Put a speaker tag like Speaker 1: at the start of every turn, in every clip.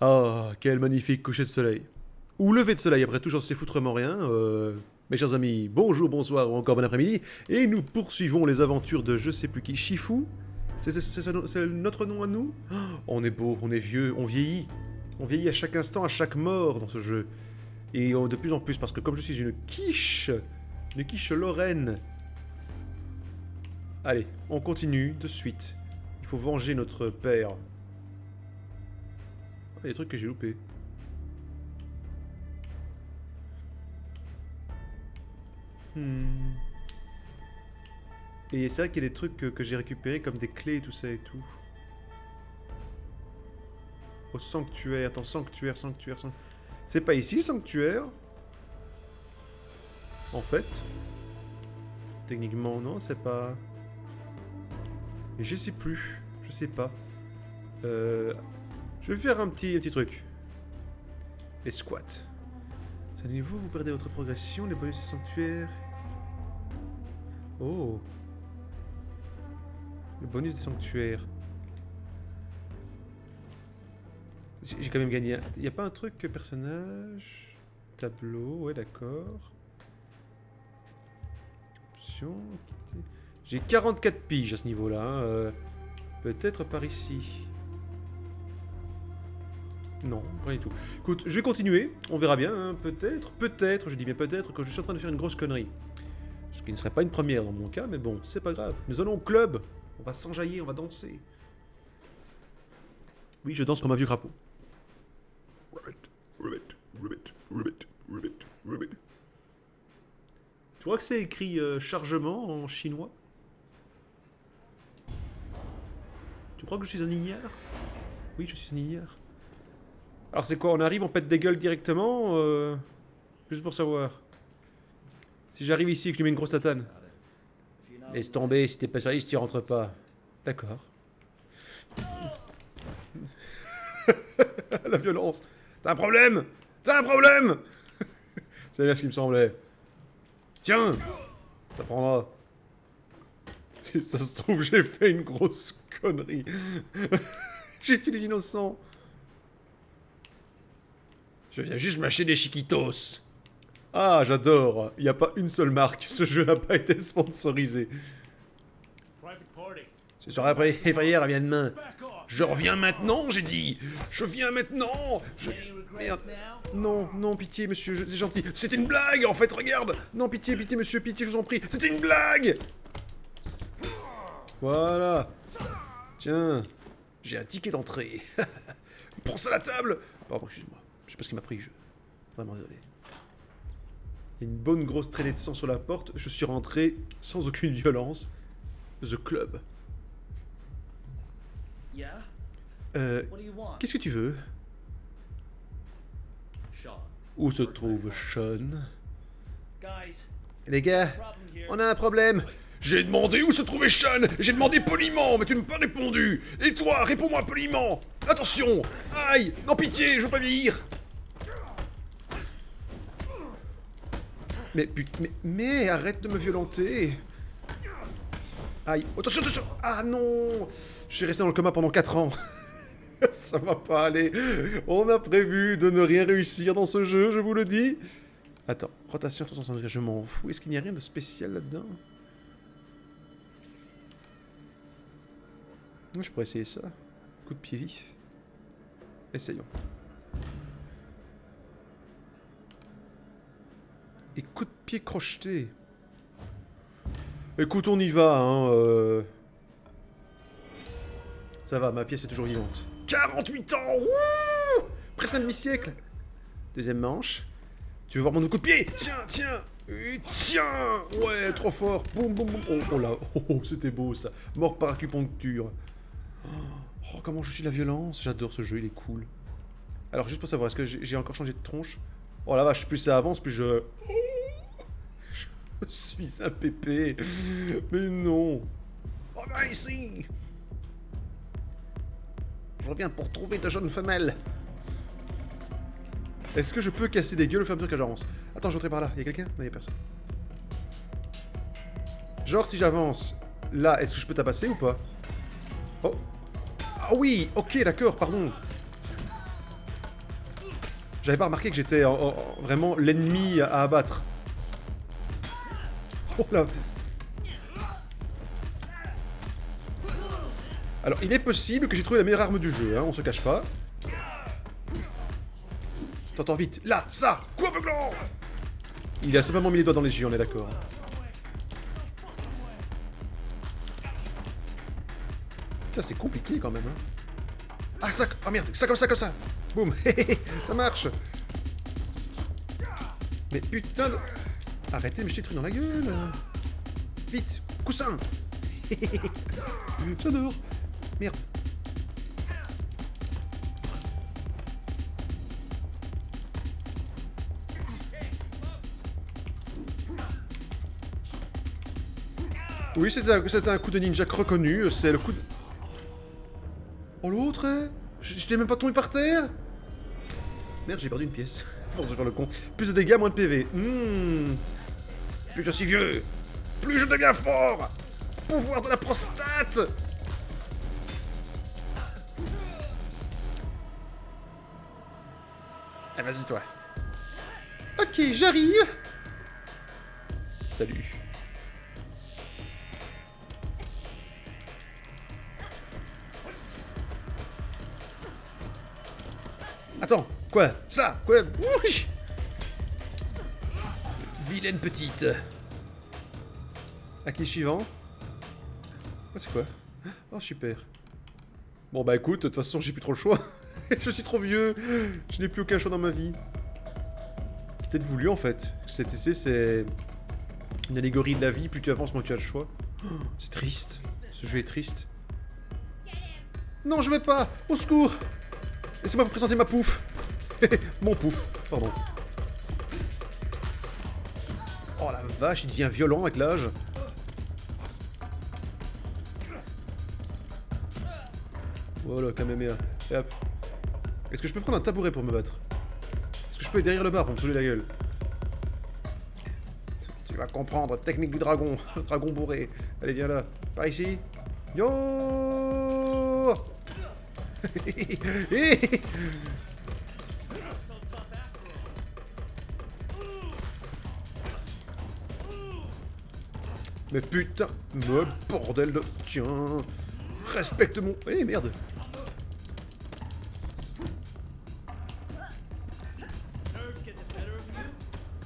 Speaker 1: Ah, quel magnifique coucher de soleil. Ou lever de soleil, après tout, j'en sais foutrement rien. Mes chers amis, bonjour, bonsoir ou encore bon après-midi. Et nous poursuivons les aventures de je sais plus qui, Shifu. C'est notre nom à nous. Oh, on est beau, on est vieux, on vieillit. On vieillit à chaque instant, à chaque mort dans ce jeu. Et de plus en plus, parce que comme je suis une quiche lorraine. Allez, on continue de suite. Il faut venger notre père. Il y a des trucs que j'ai loupés. Et c'est vrai qu'il y a des trucs que j'ai récupérés comme des clés et tout ça et tout. Au sanctuaire. Attends, sanctuaire. C'est pas ici le sanctuaire? En fait. Techniquement, non, c'est pas... Et je sais plus. Je sais pas. Je vais faire un petit truc. Les squats. C'est à nouveau, vous perdez votre progression, les bonus des sanctuaires. Oh. Le bonus des sanctuaires. J'ai quand même gagné. Il n'y a pas un truc que personnage... Tableau, ouais d'accord. Option... J'ai 44 piges à ce niveau-là. Peut-être par ici. Non, pas du tout. Écoute, je vais continuer, on verra bien, hein. Peut-être, je dis bien peut-être, que je suis en train de faire une grosse connerie. Ce qui ne serait pas une première dans mon cas, mais bon, c'est pas grave. Nous allons au club, on va s'enjailler, on va danser. Oui, je danse comme un vieux crapaud. Tu vois que c'est écrit chargement en chinois? Tu crois que je suis un ignare? Oui, je suis un ignare. Alors c'est quoi, on arrive, on pète des gueules directement juste pour savoir. Si j'arrive ici et que je lui mets une grosse tatane. Laisse tomber, si t'es pas sérieux, tu rentres pas. D'accord. La violence. T'as un problème? C'est bien ce qui me semblait. Tiens, t'apprendras. Si ça se trouve, j'ai fait une grosse connerie. J'ai tué les innocents. Je viens juste m'acheter des chiquitos. Ah, j'adore. Il n'y a pas une seule marque. Ce jeu n'a pas été sponsorisé. Ce soir après, février vient demain. Je reviens maintenant, j'ai dit. Je viens maintenant. Merde. Non, pitié, monsieur, c'est gentil. C'était une blague, en fait, regarde. Non, pitié, monsieur, pitié, je vous en prie. C'était une blague. Voilà. Tiens, j'ai un ticket d'entrée. Prends ça à la table. Pardon, excuse-moi. Je sais pas ce qui m'a pris, vraiment désolé. Il y a une bonne grosse traînée de sang sur la porte. Je suis rentré sans aucune violence. The Club. Qu'est-ce que tu veux? Où se trouve Sean? Les gars, on a un problème. J'ai demandé où se trouvait Sean. J'ai demandé poliment, mais tu ne m'as pas répondu. Et toi, réponds-moi poliment. Attention. Aïe. Non, pitié, je veux pas vieillir. Mais arrête de me violenter. Aïe. Attention. Ah non. Je suis resté dans le coma pendant 4 ans. Ça va pas aller. On a prévu de ne rien réussir dans ce jeu, je vous le dis. Attends, rotation 360 degrés, je m'en fous. Est-ce qu'il n'y a rien de spécial là-dedans? Je pourrais essayer ça. Coup de pied vif. Essayons. Et coup de pied crocheté. Écoute, on y va, hein. Ça va, ma pièce est toujours vivante. 48 ans. Wouh, presque un demi-siècle. Deuxième manche. Tu veux voir mon coup de pied? Tiens. Et tiens. Ouais, trop fort. Boum. Oh là. Oh, c'était beau, ça. Mort par acupuncture. Oh, comment je suis la violence. J'adore ce jeu, il est cool. Alors, juste pour savoir, est-ce que j'ai encore changé de tronche? Oh la vache, plus ça avance, plus je... Je suis un pépé. Mais non. Oh, viens ici. Je reviens pour trouver ta jeune femelle. Est-ce que je peux casser des gueules au fur et à mesure que j'avance? Attends, je rentrais par là. Y'a quelqu'un? Non, y'a personne. Genre, si j'avance là, est-ce que je peux tabasser ou pas? Oh. Ah oui, ok, d'accord, pardon. J'avais pas remarqué que j'étais vraiment l'ennemi à abattre. Oh là. Alors, il est possible que j'ai trouvé la meilleure arme du jeu, hein, on se cache pas. T'entends vite. Là, ça, coup aveuglant. Il a simplement mis les doigts dans les yeux, on est d'accord. Putain, c'est compliqué quand même, hein. Ah, ça, oh merde, ça comme ça, comme ça. Boum, ça marche. Mais putain de... Arrêtez de me jeter des trucs dans la gueule. Vite, coussin. J'adore. Merde. Oui, c'était un coup de ninja reconnu. C'est le coup de... Oh, l'autre, hein. Je t'ai même pas tombé par terre. Merde, j'ai perdu une pièce. Pour se faire le con. Plus de dégâts, moins de PV. Plus je suis vieux, plus je deviens fort. Pouvoir de la prostate. Eh, vas-y, toi. Ok, j'arrive. Salut. Attends, quoi? Ça? Quoi? Ouch. Vilaine petite. À qui suivant? Oh, c'est quoi? Oh, super. Bon, bah écoute, de toute façon, j'ai plus trop le choix. Je suis trop vieux. Je n'ai plus aucun choix dans ma vie. C'était de voulu, en fait. Cet essai, c'est une allégorie de la vie. Plus tu avances, moins tu as le choix. Oh, c'est triste. Ce jeu est triste. Non, je vais pas. Au secours. Laissez-moi vous présenter ma pouffe. Mon pouf, pardon. Oh la vache, il devient violent avec l'âge. Voilà, Kamehameha. Et hop. Est-ce que je peux prendre un tabouret pour me battre? Est-ce que je peux aller derrière le bar pour me saouler la gueule? Tu vas comprendre, technique du dragon. Dragon bourré. Allez, viens là. Par ici. Yo. Mais putain, me bordel de... Tiens, respecte mon... Eh merde.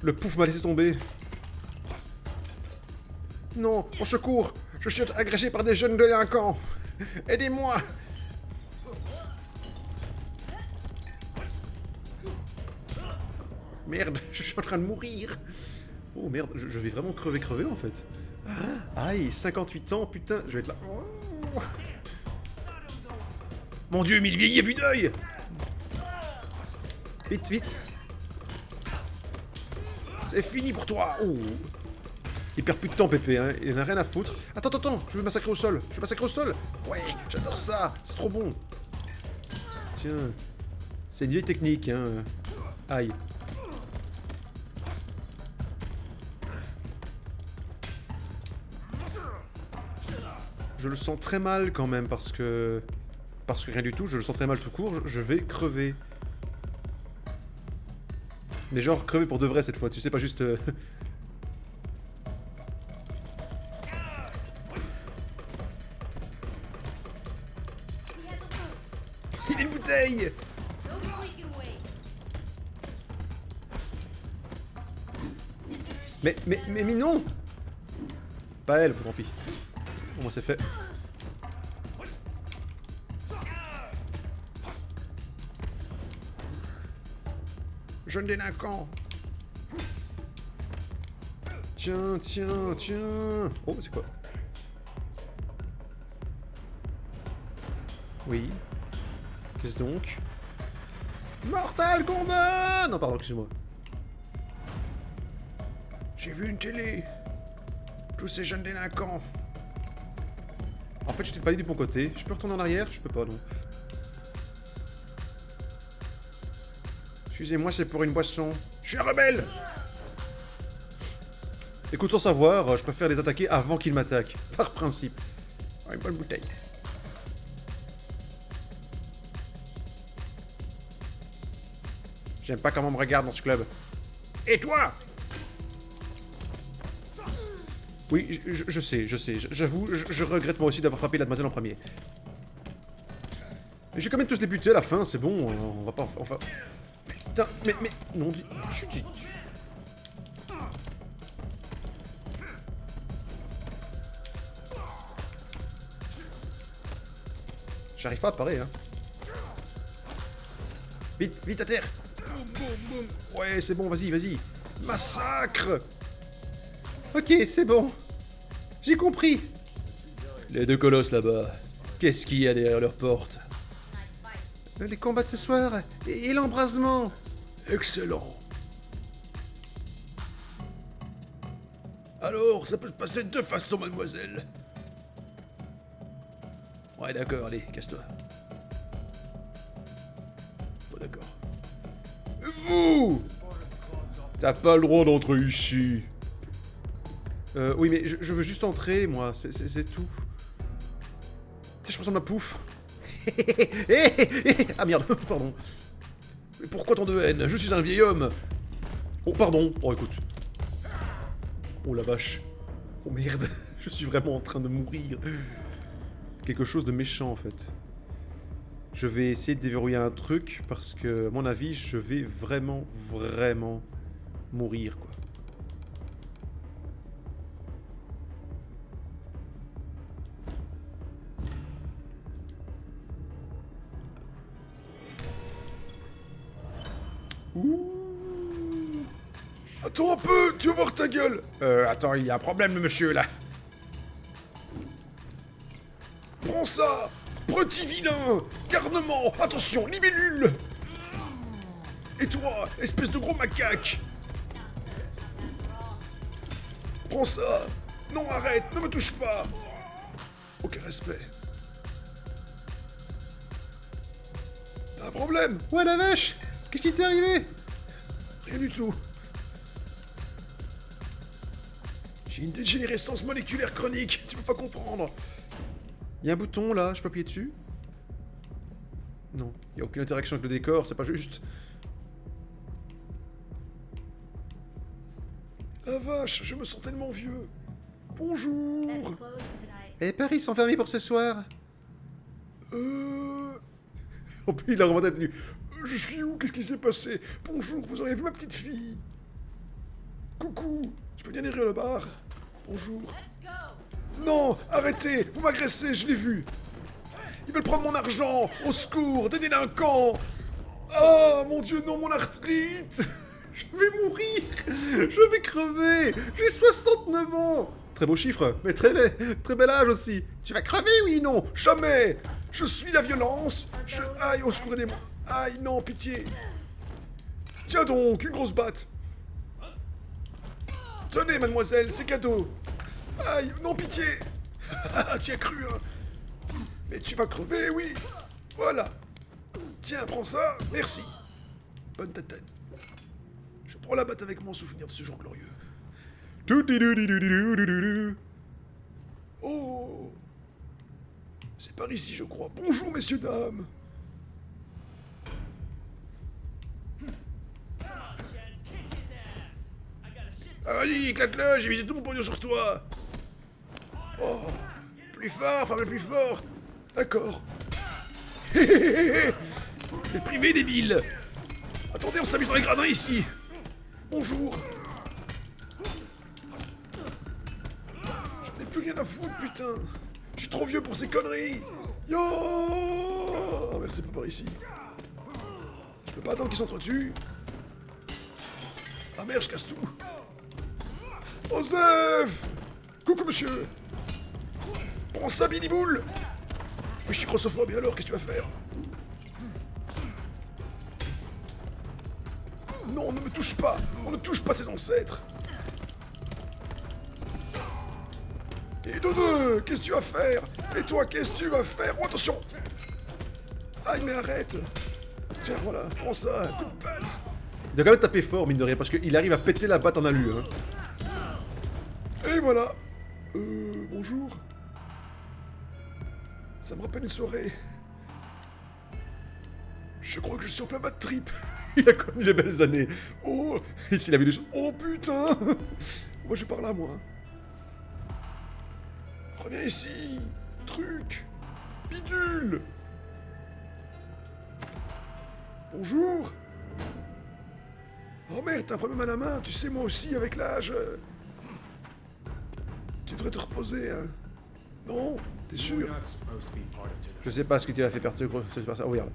Speaker 1: Le pouf m'a laissé tomber. Non, au secours, je suis agressé par des jeunes délinquants. Aidez-moi. Merde, je suis en train de mourir. Oh merde, je vais vraiment crever en fait. Aïe, 58 ans, putain, je vais être là. Oh. Mon dieu, mais il vieillit à vue d'œil. Vite, vite. C'est fini pour toi. Oh. Il perd plus de temps, Pépé, hein. Il en a rien à foutre. Attends, attends, je vais massacrer au sol. Je vais massacrer au sol. Ouais, j'adore ça. C'est trop bon. Tiens. C'est une vieille technique, hein. Aïe. Je le sens très mal quand même parce que rien du tout, je le sens très mal tout court, je vais crever. Mais genre crever pour de vrai cette fois, tu sais, pas juste... Il a une bouteille. Mais non. Pas elle, tant pis. Au moins c'est fait. Jeune délinquant. Tiens, tiens, tiens. Oh, c'est quoi? Oui. Qu'est-ce donc? Mortal Kombat. Non, pardon, excuse-moi. J'ai vu une télé. Tous ces jeunes délinquants. En fait, j'étais pas allé du bon côté. Je peux retourner en arrière? Je peux pas, non. Excusez-moi, c'est pour une boisson. Je suis un rebelle. Écoute, sans savoir, je préfère les attaquer avant qu'ils m'attaquent. Par principe. Oh, une bonne bouteille. J'aime pas comment on me regarde dans ce club. Et toi? Oui, je sais, j'avoue, je regrette moi aussi d'avoir frappé la demoiselle en premier. Mais j'ai quand même tous les butés à la fin, c'est bon, on va pas... Enfin... Putain, mais... Non, chut. J'arrive pas à parer, hein. Vite à terre. Boum. Ouais, c'est bon, vas-y. Massacre. Ok, c'est bon. J'ai compris. Les deux colosses là-bas. Qu'est-ce qu'il y a derrière leur porte? Les combats de ce soir et l'embrasement. Excellent. Alors, ça peut se passer de deux façons, mademoiselle. Ouais, d'accord, allez, casse-toi. Bon, d'accord. Vous! T'as pas le droit d'entrer ici. Oui, mais je veux juste entrer, moi, c'est tout. Tiens, je ressemble à Pouf. Ah merde, pardon. Mais pourquoi tant de haine? Je suis un vieil homme. Oh, pardon. Oh, écoute. Oh la vache. Oh merde, je suis vraiment en train de mourir. Quelque chose de méchant en fait. Je vais essayer de déverrouiller un truc parce que, à mon avis, je vais vraiment mourir quoi. Ouh. Attends un peu, tu vas voir ta gueule. Attends, il y a un problème le monsieur là. Prends ça! Petit vilain! Garnement! Attention, libellule! Et toi, espèce de gros macaque! Prends ça! Non, arrête! Ne me touche pas! Aucun respect. T'as un problème? Ouais, la vache! Qu'est-ce qui t'est arrivé? Rien du tout. J'ai une dégénérescence moléculaire chronique, tu peux pas comprendre. Il y a un bouton là, je peux appuyer dessus? Non, il n'y a aucune interaction avec le décor, c'est pas juste. La vache, je me sens tellement vieux. Bonjour. Et Paris sont fermés pour ce soir. Oh puis il a vraiment tête nue. Je suis où? Qu'est-ce qui s'est passé? Bonjour, vous auriez vu ma petite fille? Coucou, je peux bien aller au bar? Bonjour. Non, arrêtez, vous m'agressez, je l'ai vu. Ils veulent prendre mon argent, au secours, des délinquants. Ah, mon Dieu, non, mon arthrite. Je vais mourir, je vais crever, j'ai 69 ans. Très beau chiffre, mais très bel âge aussi. Tu vas crever, oui, non? Jamais. Je suis la violence. Aïe, au secours, aidez-moi. Aïe, non, pitié. Tiens donc, une grosse batte. Tenez, mademoiselle, c'est cadeau. Aïe, non, pitié. Tu as cru, hein. Mais tu vas crever, oui. Voilà. Tiens, prends ça, merci. Bonne tatane. Je prends la batte avec mon souvenir de ce jour glorieux. Oh. C'est par ici, je crois. Bonjour, messieurs, dames. Ah, vas-y, éclate-le, j'ai misé tout mon pognon sur toi. Oh, plus fort, frappe plus fort. D'accord. T'es privé, débile. Attendez, on s'amuse dans les gradins ici. Bonjour. J'en ai plus rien à foutre, putain. Je suis trop vieux pour ces conneries. Yo. Oh, merci, pas par ici. Je peux pas attendre qu'ils s'entretuent. Ah merde, je casse tout. Osef. Coucou, monsieur. Prends ça, Billy Boule. Mais je suis grossophobe, et alors, qu'est-ce que tu vas faire? Non, ne me touche pas. On ne touche pas ses ancêtres. Et Dodo, qu'est-ce que tu vas faire? Et toi, qu'est-ce que tu vas faire? Oh, attention. Aïe, mais arrête. Tiens, voilà, prends ça, coup de batte. Il doit quand même taper fort, mine de rien, parce qu'il arrive à péter la batte en alu, hein. Et voilà. Bonjour. Ça me rappelle une soirée. Je crois que je suis en plein bad trip. Il a connu les belles années. Oh, et s'il avait des choses... Oh putain. Moi je suis par là, moi. Reviens ici. Truc. Bidule. Bonjour. Oh merde, t'as un problème à la main. Tu sais, moi aussi, avec l'âge. Tu devrais te reposer, hein. Non, t'es sûr? Je sais pas ce que tu as fait perdre ce gros... Oh, regarde.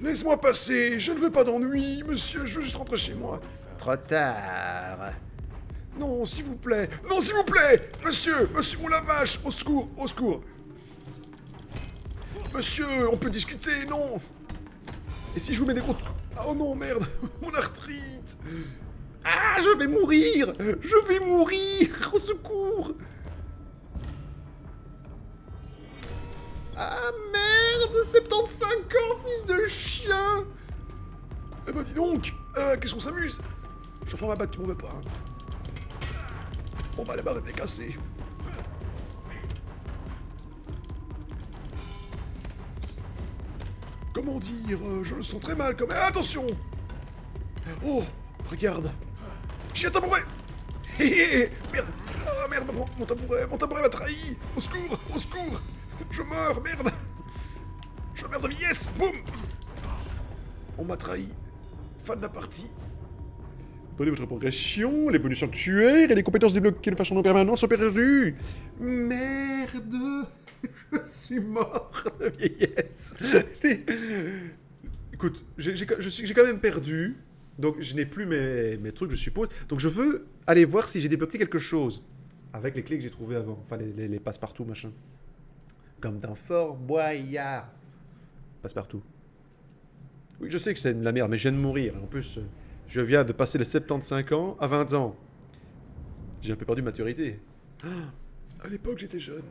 Speaker 1: Laisse-moi passer, je ne veux pas d'ennui, monsieur, je veux juste rentrer chez moi. Trop tard. Non, s'il vous plaît. Non, s'il vous plaît. Monsieur, oh la vache, au secours, au secours. Monsieur, on peut discuter, non. Et si je vous mets des gros... Oh non, merde, mon arthrite. Ah, je vais mourir. Je vais mourir, au secours. Ah merde, 75 ans, fils de chien. Eh bah dis donc, qu'est-ce qu'on s'amuse. Je prends ma batte, tu m'en veux pas. Hein. Bon bah la barre était cassée. Comment dire, je le sens très mal quand même. Attention. Oh, regarde. J'ai un tabouret. Hé hé, merde. Ah merde, mon tabouret m'a trahi. Au secours, au secours. Je meurs, merde. Je meurs de vieillesse. Boum. On m'a trahi. Fin de la partie. Prenez votre progression, les bonus sanctuaires et les compétences débloquées de façon non permanente sont perdues. Merde. Je suis mort de vieillesse. Écoute, j'ai quand même perdu. Donc je n'ai plus mes trucs, je suppose. Donc je veux aller voir si j'ai débloqué quelque chose. Avec les clés que j'ai trouvées avant. Enfin, les passe-partout, machin. Comme dans Fort Boyard. Passe-partout. Oui, je sais que c'est de la merde, mais je viens de mourir. En plus, je viens de passer les 75 ans à 20 ans. J'ai un peu perdu de maturité. Ah, à l'époque, j'étais jeune.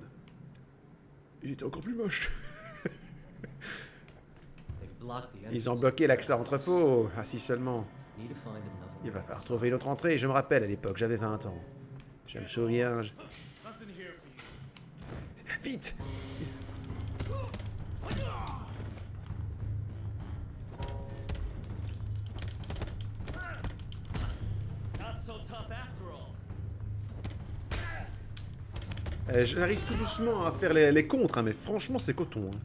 Speaker 1: Et j'étais encore plus moche. Ils ont bloqué l'accès à l'entrepôt. Ah, si seulement. Il va falloir trouver une autre entrée. Je me rappelle, à l'époque, j'avais 20 ans. Je me souviens... Vite! J'arrive tout doucement à faire les contres, hein, mais franchement, c'est coton. Hein.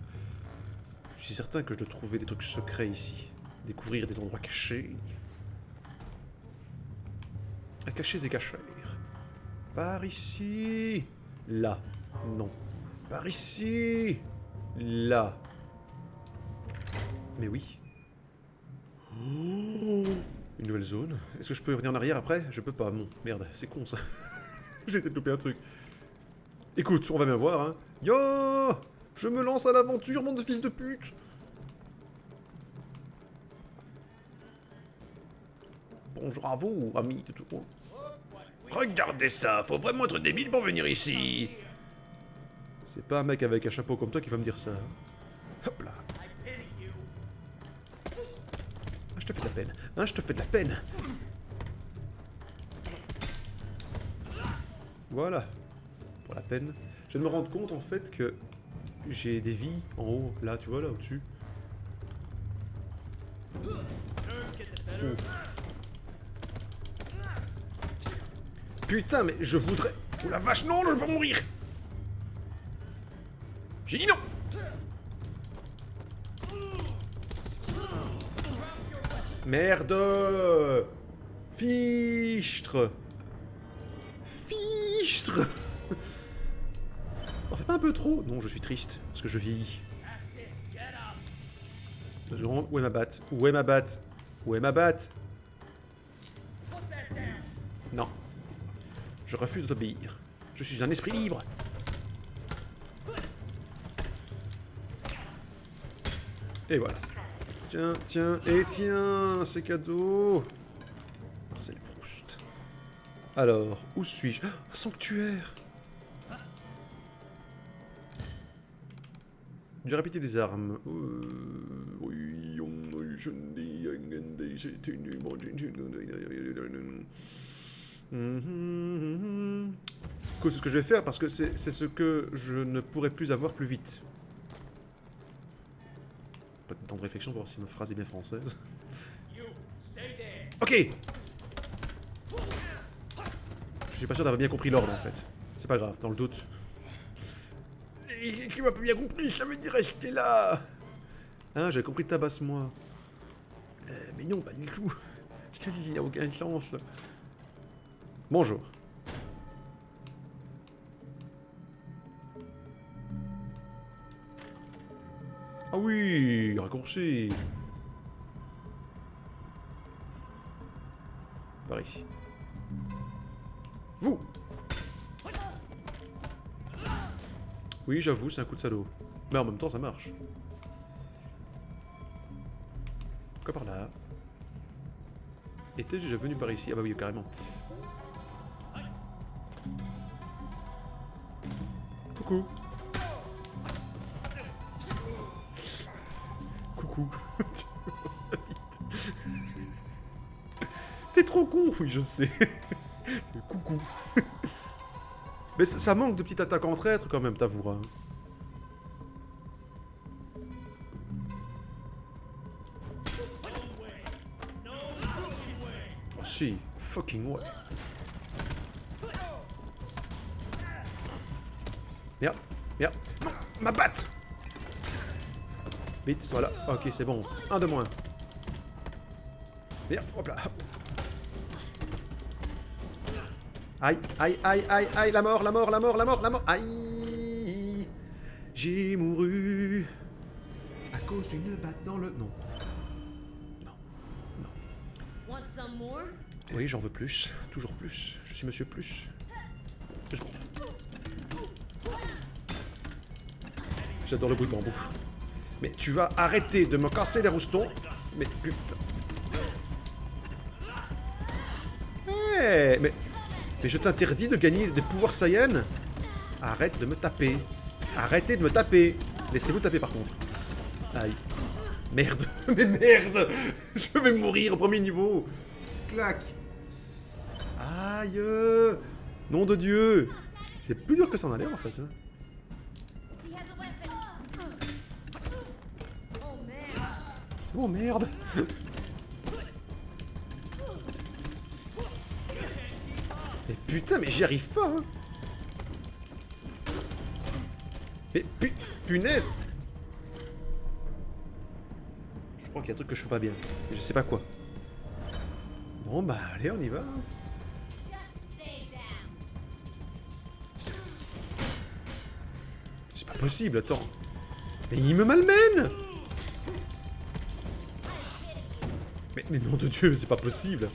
Speaker 1: Je suis certain que je dois trouver des trucs secrets ici. Découvrir des endroits cachés. Cachés et cachères. Par ici. Là. Non. Par ici. Là. Mais oui. Oh, une nouvelle zone. Est-ce que je peux revenir en arrière après? Je peux pas. Bon, merde, c'est con ça. J'ai peut-être loupé un truc. Écoute, on va bien voir, hein. Yo! Je me lance à l'aventure, mon fils de pute! Bonjour à vous, amis de tout coin. Regardez ça, faut vraiment être débile pour venir ici. C'est pas un mec avec un chapeau comme toi qui va me dire ça. Hop là. Ah, je te fais de la peine. Hein, je te fais de la peine. Voilà. Pour la peine. Je viens de me rendre compte en fait que j'ai des vies en haut, là, tu vois, là, au-dessus. Putain, mais je voudrais... Oh la vache, non, je vais mourir. J'ai dit non. Merde. Fichtre. Fichtre. T'en fais pas un peu trop? Non, je suis triste, parce que je vieillis. Où est ma batte? Où est ma batte? Où est ma batte? Non. Je refuse d'obéir. Je suis un esprit libre. Et voilà. Tiens, tiens, et tiens, c'est cadeau. Marcel Proust. Alors, où suis-je? Un sanctuaire. Du rapidité des armes. Oui, je c'est ce que je vais faire parce que c'est ce que je ne pourrai plus avoir plus vite. Pas de temps de réflexion pour voir si ma phrase est bien française. Ok. Je suis pas sûr d'avoir bien compris l'ordre en fait. C'est pas grave, dans le doute. Qui m'a pas bien compris, ça veut dire rester là. Hein, j'avais compris tabasse-moi. Mais non, pas du tout. Il n'y a aucun sens. Bonjour. Ah oui, raccourci. Par ici. Vous. Oui, j'avoue, c'est un coup de salaud. Mais en même temps, ça marche. Quoi par là? Étais-je déjà venu par ici? Ah bah oui, carrément. Coucou. Coucou. T'es trop con, oui, je sais. Coucou. Mais ça manque de petites attaques entre êtres quand même, t'avoueras. Oh si, fucking way. Merde, merde. Non, ma batte. Vite, voilà. Ok, c'est bon. Un de moins. Merde, hop là. Aïe, aïe, aïe, aïe, aïe, la mort, la mort, la mort, la mort, la mort. Aïe. J'ai mouru. À cause d'une batte dans le... Non. Non. Non. Oui, j'en veux plus. Toujours plus. Je suis monsieur plus. 2 secondes. J'adore le bruit de bambou. Mais tu vas arrêter de me casser les roustons. Mais putain. Hey, mais je t'interdis de gagner des pouvoirs Saiyan. Arrête de me taper. Arrêtez de me taper. Laissez-vous taper par contre. Aïe. Merde. Mais merde. Je vais mourir au premier niveau. Clac. Aïe. Nom de Dieu. C'est plus dur que ça en a l'air en fait. Hein. Oh merde. Mais putain, mais j'y arrive pas, hein. Mais punaise. Je crois qu'il y a un truc que je fais pas bien. Mais je sais pas quoi. Bon bah allez, on y va. C'est pas possible, attends. Mais il me malmène. Mais nom de Dieu, c'est pas possible.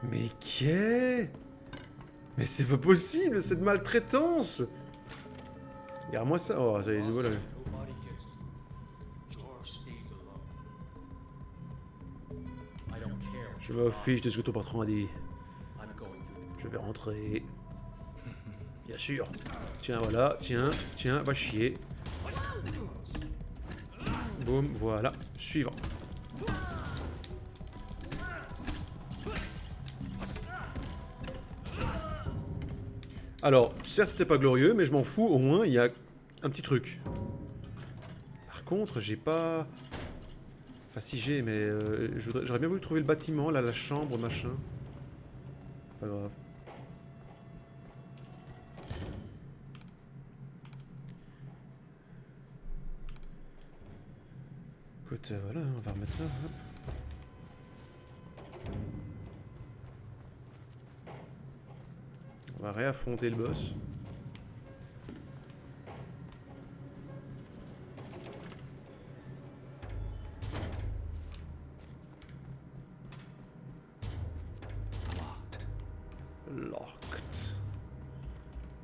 Speaker 1: Mais qu'est... Mais c'est pas possible, cette maltraitance. Regarde-moi ça. Oh, ça y est, voilà. Je me fiche de ce que ton patron a dit. Je vais rentrer. Bien sûr. Tiens, voilà. Tiens, tiens, va chier. Boum, voilà. Suivant. Alors, certes, c'était pas glorieux, mais je m'en fous. Au moins, il y a un petit truc. Par contre, j'ai pas... Enfin, si j'ai, mais j'aurais bien voulu trouver le bâtiment, là, la chambre, machin. Pas grave. Écoute, voilà, on va remettre ça. Hop. On va réaffronter le boss. Locked.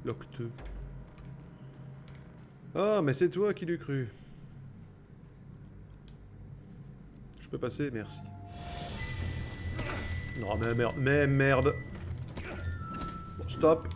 Speaker 1: Locked. Ah, mais c'est toi qui l'as cru. Je peux passer, merci. Non, mais merde, mais merde. Bon, stop.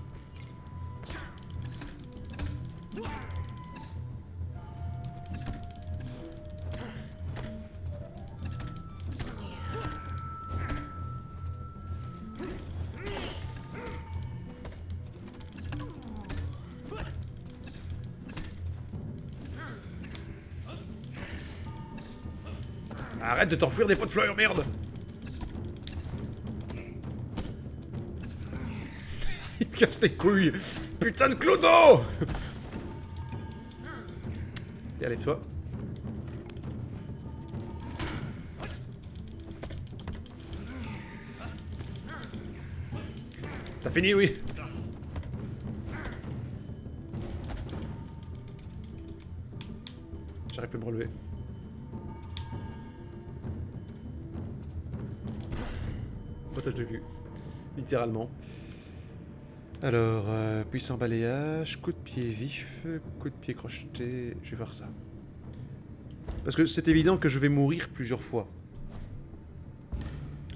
Speaker 1: Arrête de t'enfuir des pots de fleurs, merde. Il me casse les couilles. Putain de clodo. Et allez, toi. T'as fini, oui. J'arrive plus à me relever. Potage de cul. Littéralement. Alors, puissant balayage, coup de pied vif, coup de pied crocheté. Je vais voir ça. Parce que c'est évident que je vais mourir plusieurs fois.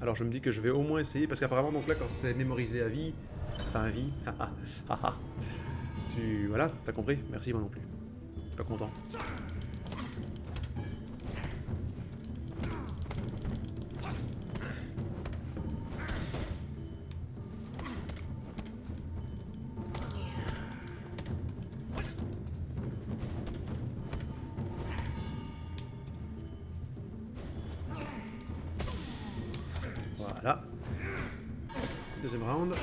Speaker 1: Alors je me dis que je vais au moins essayer, parce qu'apparemment donc là quand c'est mémorisé à vie, enfin à vie, haha, tu... voilà, t'as compris? Merci moi non plus. Pas content. Voilà. Deuxième round.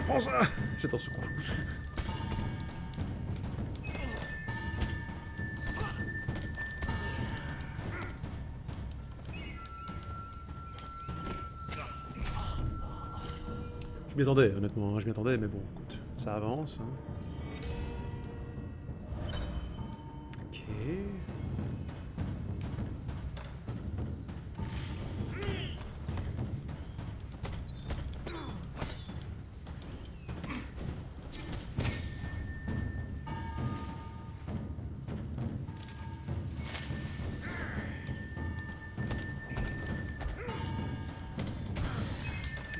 Speaker 1: Prends ça. J'attends ce coup. Je m'y attendais, honnêtement, hein, je m'y attendais, mais bon, écoute, ça avance. Hein. Ok.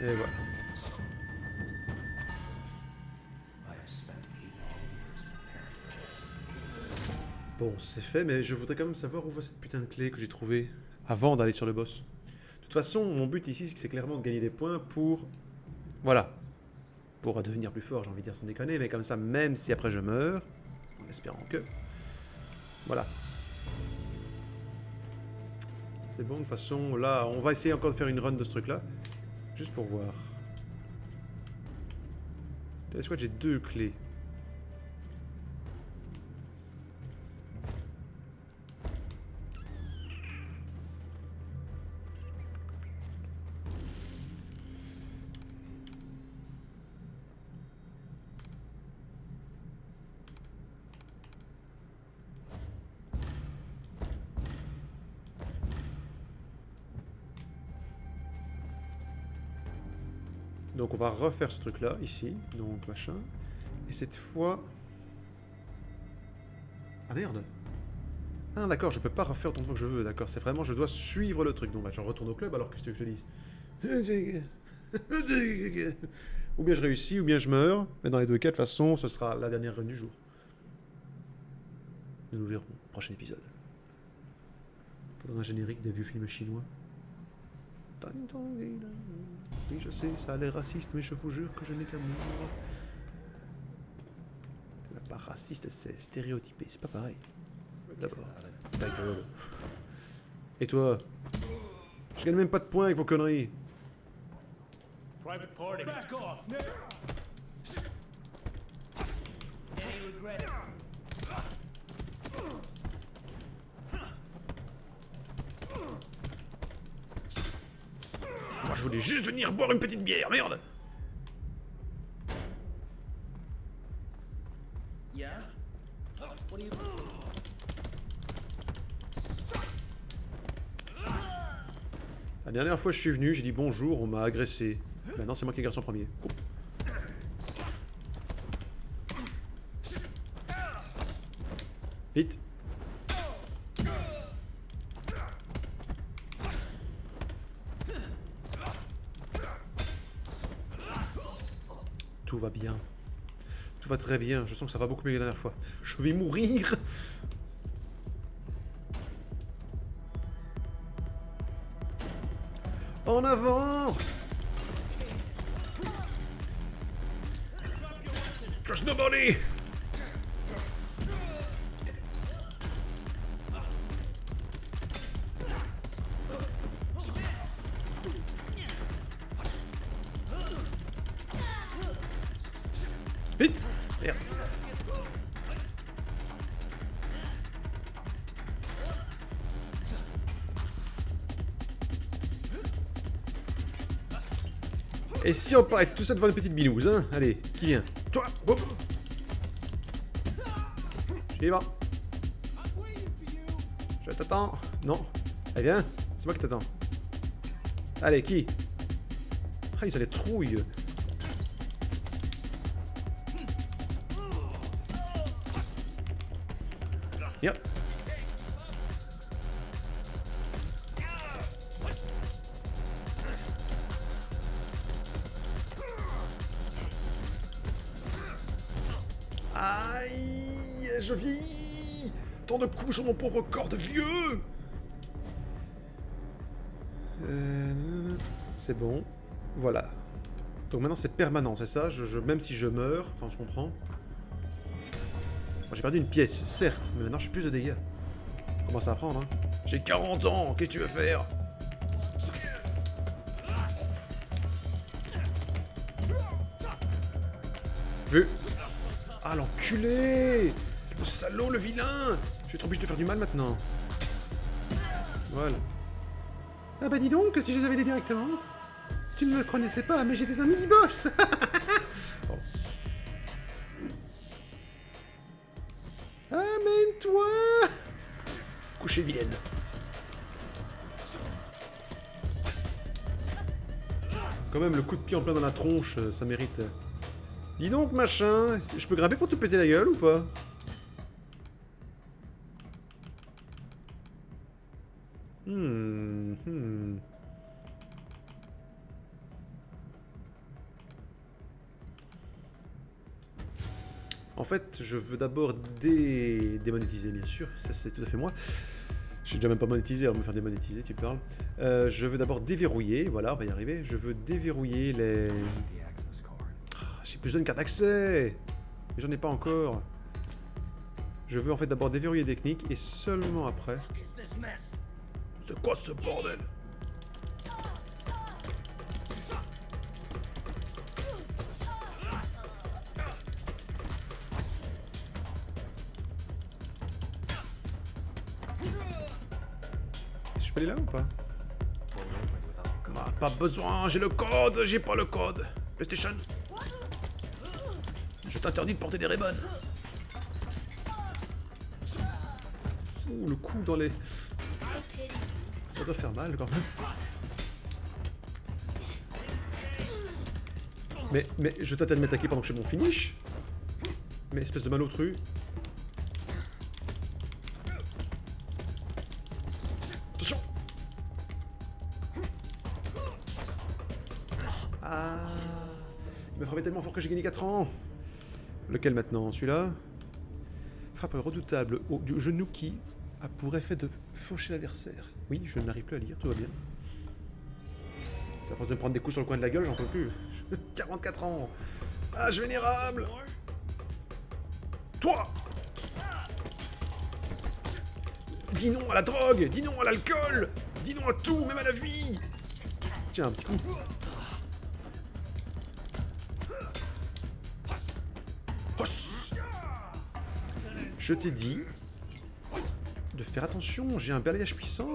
Speaker 1: Et voilà. Bon, c'est fait, mais je voudrais quand même savoir où va cette putain de clé que j'ai trouvée avant d'aller sur le boss. De toute façon, mon but ici, c'est clairement de gagner des points pour... Voilà. Pour devenir plus fort, j'ai envie de dire sans déconner, mais comme ça, même si après je meurs, en espérant que... Voilà. C'est bon, de toute façon, là, on va essayer encore de faire une run de ce truc-là. Juste pour voir. Est-ce que j'ai 2 clés? Donc on va refaire ce truc là, ici, donc machin. Et cette fois... Ah merde. Ah d'accord, je peux pas refaire autant de fois que je veux, d'accord. C'est vraiment, je dois suivre le truc. Donc bah, je retourne au club alors que tu veux que je te dise. Ou bien je réussis, ou bien je meurs. Mais dans les deux cas, de toute façon, ce sera la dernière run du jour. Nous nous verrons au prochain épisode. Faudra un générique des vieux films chinois. Oui, je sais, ça a l'air raciste, mais je vous jure que je n'ai qu'amour. C'est pas raciste, c'est stéréotypé, c'est pas pareil. D'abord, ta gueule. Et toi? Je gagne même pas de points avec vos conneries.
Speaker 2: Private party. Back off. Any regret?
Speaker 1: Moi, je voulais juste venir boire une petite bière, merde.
Speaker 2: Yeah. What do you?
Speaker 1: La dernière fois je suis venu, j'ai dit bonjour, on m'a agressé. Maintenant c'est moi qui agresse en premier. Oh. Vite. Tout va bien. Tout va très bien. Je sens que ça va beaucoup mieux que la dernière fois. Je vais mourir. En avant. Trust nobody. Vite. Merde. Et si on parlait tout ça devant une petite binouse, hein? Allez, qui vient? Toi! Boum! J'y vais. Je t'attends. Non. Allez, viens. C'est moi qui t'attends. Allez, qui? Ah, ils ont les trouilles. Viens. Aïe, je vieillis. Tant de coups sur mon pauvre corps de vieux. C'est bon. Voilà. Donc maintenant c'est permanent, c'est ça même si je meurs, enfin on se comprend. Bon, j'ai perdu une pièce, certes, mais maintenant je suis plus de dégâts. Commence à apprendre, hein. J'ai 40 ans, qu'est-ce que tu veux faire? Vu. Ah, l'enculé! Le salaud, le vilain! Je suis trop obligé de faire du mal maintenant. Voilà. Ah bah dis donc, si je les avais aidés directement. Tu ne me connaissais pas, mais j'étais un mini-boss. Oh. Amène-toi! Coucher vilaine. Quand même, le coup de pied en plein dans la tronche, ça mérite. Dis donc, machin, je peux grimper pour te péter la gueule ou pas? En fait, je veux d'abord démonétiser, bien sûr. Ça, c'est tout à fait moi. Je suis déjà même pas monétisé, on va me faire démonétiser, tu parles. Je veux d'abord déverrouiller, voilà, on va y arriver. Je veux déverrouiller les... j'ai besoin d'une carte d'accès. Mais j'en ai pas encore. Je veux en fait d'abord déverrouiller les techniques et seulement après... C'est quoi ce bordel? Je peux aller là ou pas? Ah, pas besoin, j'ai le code, j'ai pas le code. PlayStation. Je t'interdis de porter des Ray-Ban. Ouh, le coup dans les... Ça doit faire mal quand même. Mais je t'attends de m'attaquer pendant que je fais mon finish. Mais espèce de malotru. Attention. Ah. Il m'a frappé tellement fort que j'ai gagné 4 ans. Lequel maintenant? Celui-là? Frappe redoutable au genou qui a pour effet de faucher l'adversaire. Oui, je n'arrive plus à lire, tout va bien. C'est à force de me prendre des coups sur le coin de la gueule, j'en peux plus. 44 ans. Âge vénérable. Toi! Dis non à la drogue! Dis non à l'alcool! Dis non à tout, même à la vie! Tiens, un petit coup. Hoche. Je t'ai dit de faire attention, j'ai un balayage puissant.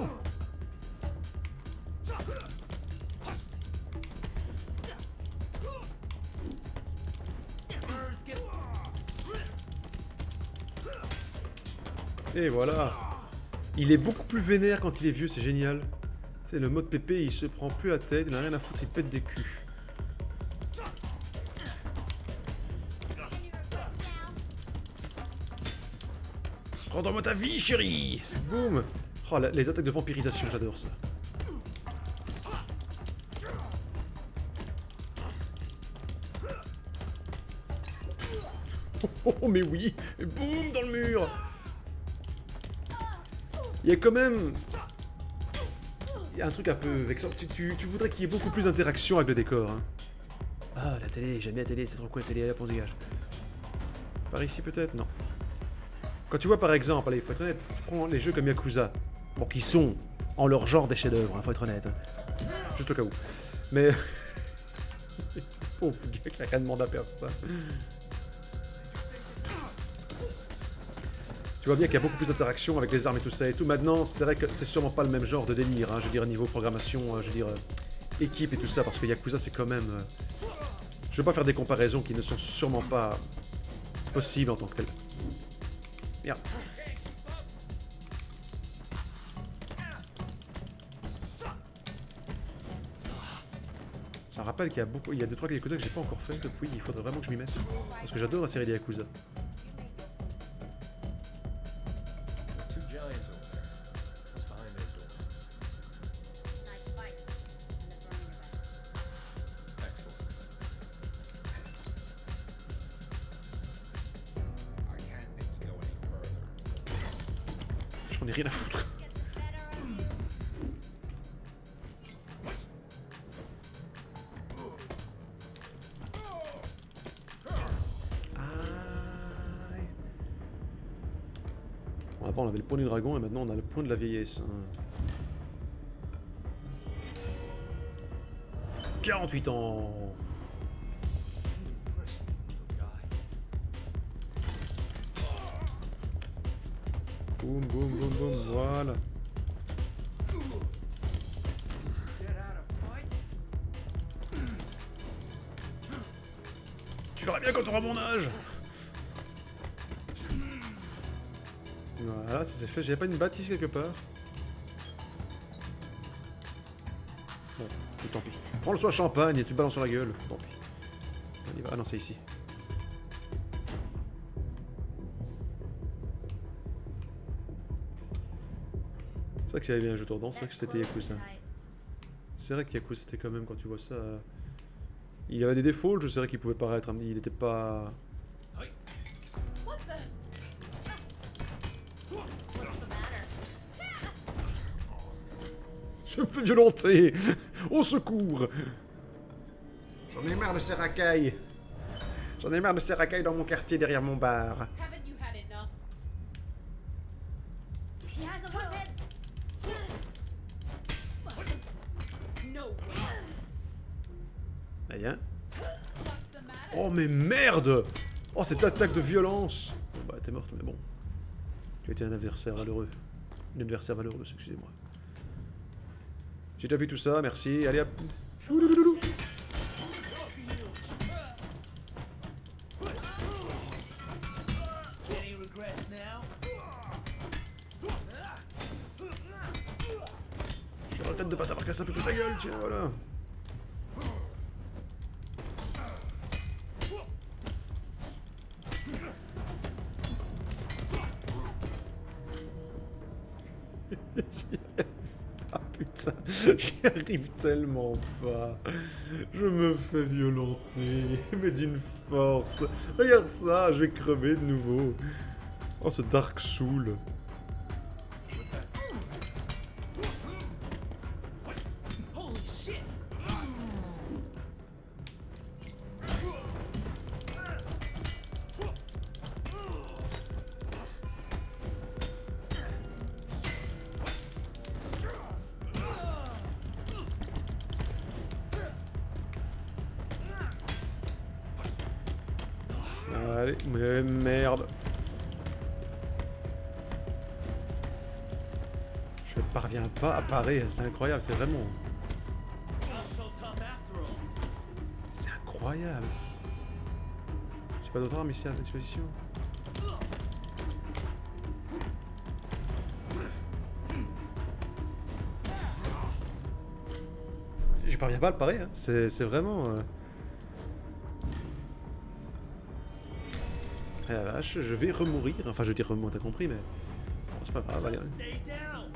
Speaker 1: Et voilà. Il est beaucoup plus vénère quand il est vieux, c'est génial. sais, le mode PP, il se prend plus la tête, il n'a rien à foutre, il pète des culs. Rends-moi ta vie, chérie. Boum. Oh, les attaques de vampirisation, j'adore ça. Oh, mais oui. Et boum, dans le mur. Il y a quand même... Il y a un truc un peu vexant. Tu voudrais qu'il y ait beaucoup plus d'interaction avec le décor. Hein. Ah, la télé, j'aime bien la télé, c'est trop cool la télé, là, on se dégage. Par ici peut-être? Non. Quand tu vois par exemple, allez, il faut être honnête, tu prends les jeux comme Yakuza, bon, qui sont en leur genre des chefs-d'œuvre, hein, faut être honnête. Hein. Juste au cas où. Mais. Pauvre gars qui a rien demandé à perdre ça. Tu vois bien qu'il y a beaucoup plus d'interaction avec les armes et tout ça et tout. Maintenant, c'est vrai que c'est sûrement pas le même genre de délire, hein, je veux dire, niveau programmation, je veux dire, équipe et tout ça, parce que Yakuza c'est quand même. Je veux pas faire des comparaisons qui ne sont sûrement pas possibles en tant que telles. Merde. Ça me rappelle qu'il y a beaucoup, il y a 2-3 Yakuza que j'ai pas encore fait depuis, il faudrait vraiment que je m'y mette. Parce que j'adore la série des Yakuza. J'en ai rien à foutre. Aïe. Bon, avant on avait le point du dragon et maintenant on a le point de la vieillesse. Hein. 48 ans. Boum, boum, boum, boum, voilà. Tu verras bien quand tu auras mon âge. Voilà, ça c'est fait. J'avais pas une batte ici quelque part. Bon, tant pis. Prends le soin champagne et tu te balances sur la gueule. Tant pis. On y va. Ah non, c'est ici. C'est vrai que s'il y avait bien un jeu tour c'est vrai que c'était Yakuza. C'est vrai que Yakuza c'était quand même, quand tu vois ça... Il avait des défauts, je sais qu'il pouvait paraître, il était pas... Je me fais violenter. Au secours. J'en ai marre de ces racailles. J'en ai marre de ces racailles dans mon quartier derrière mon bar. Rien. Oh mais merde. Oh cette attaque de violence. Bon bah t'es morte mais bon. Tu as été un adversaire malheureux. Une adversaire malheureuse, excusez-moi. J'ai déjà vu tout ça, merci. Allez hop. Oulouloulou. Je suis dans la tête de pas t'avoir cassé un peu plus ta gueule, tiens, voilà. Ah putain, j'y arrive tellement pas. Je me fais violenter, mais d'une force. Regarde ça, je vais crever de nouveau. Oh, ce Dark Soul. Allez, mais merde. Je parviens pas à parer, c'est incroyable, c'est vraiment... C'est incroyable. J'ai pas d'autres armes ici à disposition. parviens pas à le parer, hein. C'est vraiment... Ah la vache, je vais remourir. Enfin, je veux dire remourir, t'as compris, mais... Bon, c'est pas grave, allez.
Speaker 2: Stay down.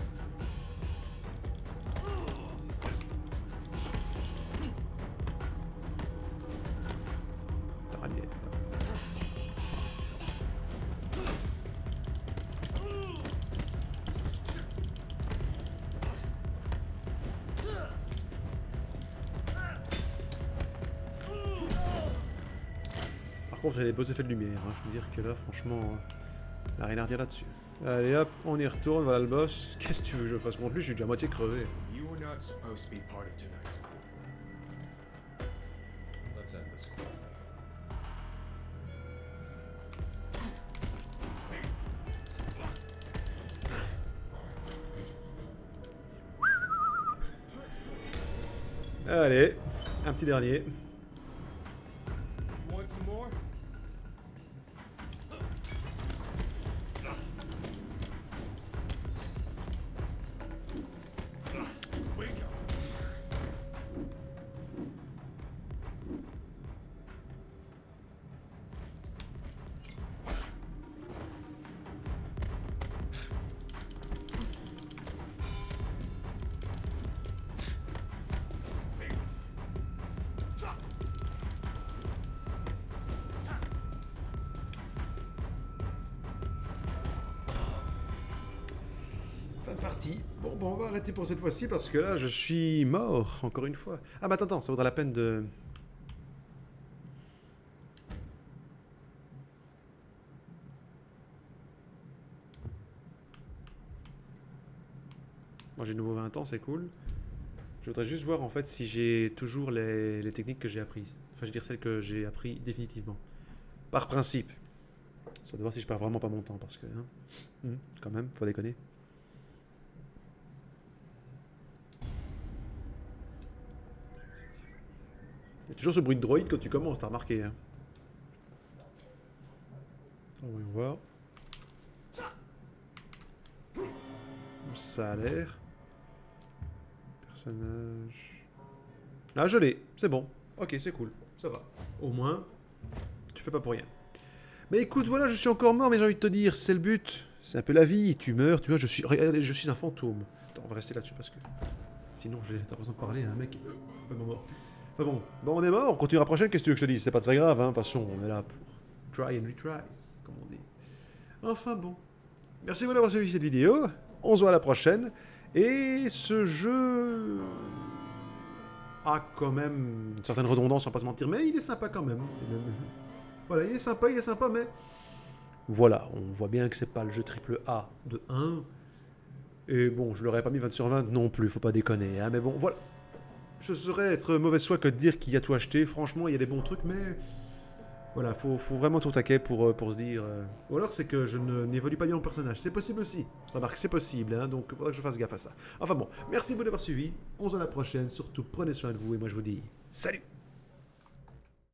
Speaker 1: Attends, allez. Par contre, il y a des beaux effets de lumière, hein. Je veux dire que là, franchement, il n'y a rien à redire là-dessus. Allez hop, on y retourne, voilà le boss. Qu'est-ce que tu veux que je fasse contre lui? Je suis déjà à moitié crevé.
Speaker 3: You were not supposed to be part of tonight. Let's end this quickly.
Speaker 1: Allez, un petit dernier.
Speaker 3: You want some more?
Speaker 2: Wake up.
Speaker 1: Fin de partie. Bon, on va arrêter pour cette fois-ci parce que là, je suis mort, encore une fois. Ah, bah attends, ça vaudra la peine de... Moi, j'ai de nouveau 20 ans, c'est cool. Je voudrais juste voir, en fait, si j'ai toujours les techniques que j'ai apprises. Enfin, je veux dire, celles que j'ai appris définitivement. Par principe. Soit de voir si je perds vraiment pas mon temps, parce que... Hein, quand même, faut déconner. Il y a toujours ce bruit de droïde quand tu commences, t'as remarqué, hein. Voyons voir. Ça a l'air. Personnage. Ah, je l'ai, c'est bon. Ok, c'est cool, ça va. Au moins, tu fais pas pour rien. Mais écoute, voilà, je suis encore mort, mais j'ai envie de te dire, c'est le but. C'est un peu la vie, tu meurs, tu vois, regardez, je suis un fantôme. Attends, on va rester là-dessus parce que... Sinon, j'ai l'impression de parler à un mec pas mort. Enfin bon, on est mort, on continue la prochaine, qu'est-ce que tu veux que je te dise? C'est pas très grave, hein, de toute façon, on est là pour try and retry, comme on dit. Enfin bon. Merci beaucoup d'avoir suivi cette vidéo, on se voit à la prochaine, et ce jeu a quand même une certaine redondance, on va pas se mentir, mais il est sympa quand même. Voilà, il est sympa, mais... Voilà, on voit bien que c'est pas le jeu AAA de 1, et bon, je l'aurais pas mis 20 sur 20 non plus, faut pas déconner, hein, mais bon, voilà. Je serais être mauvaise foi que de dire qu'il y a tout acheté. Franchement, il y a des bons trucs, mais... Voilà, faut vraiment tout taquer pour se dire... Ou alors, c'est que je n'évolue pas bien mon personnage. C'est possible aussi. Remarque, c'est possible, hein, donc il faudra que je fasse gaffe à ça. Enfin bon, merci beaucoup d'avoir suivi. On se voit à la prochaine. Surtout, prenez soin de vous, et moi, je vous dis... Salut!